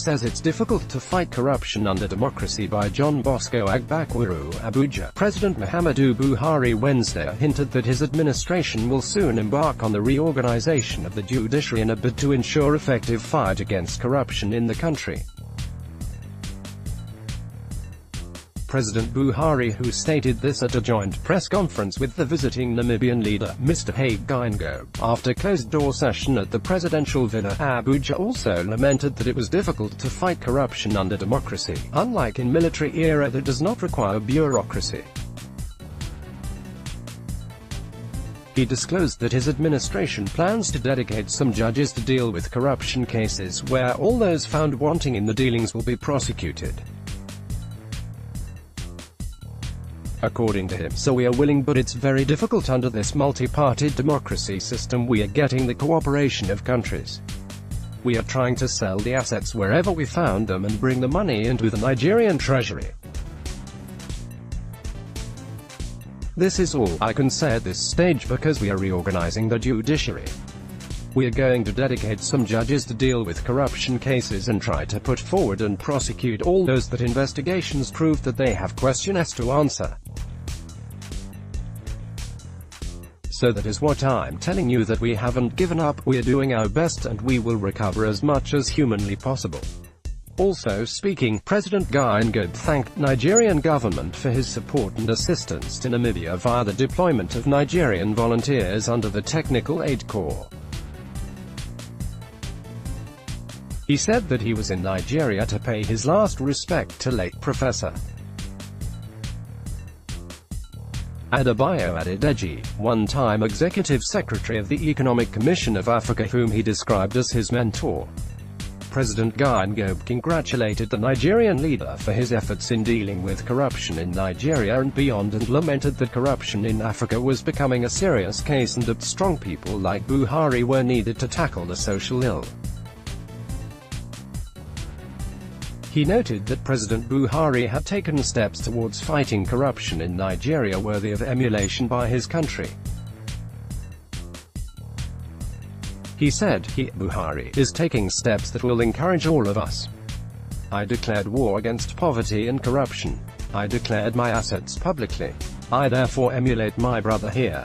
says it's difficult to fight corruption under democracy by John Bosco Agbakwuru, Abuja. President Muhammadu Buhari Wednesday hinted that his administration will soon embark on the reorganization of the judiciary in a bid to ensure effective fight against corruption in the country. President Buhari, who stated this at a joint press conference with the visiting Namibian leader, Mr. Hage Geingob, after closed-door session at the presidential villa, Abuja, also lamented that it was difficult to fight corruption under democracy, unlike in military era that does not require bureaucracy. He disclosed that his administration plans to dedicate some judges to deal with corruption cases where all those found wanting in the dealings will be prosecuted. According to him, so we are willing, but it's very difficult under this multi-party democracy system. We are getting the cooperation of countries. We are trying to sell the assets wherever we found them and bring the money into the Nigerian treasury. This is all I can say at this stage because we are reorganizing the judiciary. We are going to dedicate some judges to deal with corruption cases and try to put forward and prosecute all those that investigations prove that they have questions to answer. So that is what I'm telling you, that we haven't given up, we are doing our best and we will recover as much as humanly possible. Also speaking, President Geingob thanked Nigerian government for his support and assistance to Namibia via the deployment of Nigerian volunteers under the Technical Aid Corps. He said that he was in Nigeria to pay his last respect to late Professor Adebayo Adedeji, one-time Executive Secretary of the Economic Commission of Africa, whom he described as his mentor. President Geingob congratulated the Nigerian leader for his efforts in dealing with corruption in Nigeria and beyond, and lamented that corruption in Africa was becoming a serious case and that strong people like Buhari were needed to tackle the social ill. He noted that President Buhari had taken steps towards fighting corruption in Nigeria worthy of emulation by his country. He said, Buhari, is taking steps that will encourage all of us. I declared war against poverty and corruption. I declared my assets publicly. I therefore emulate my brother here.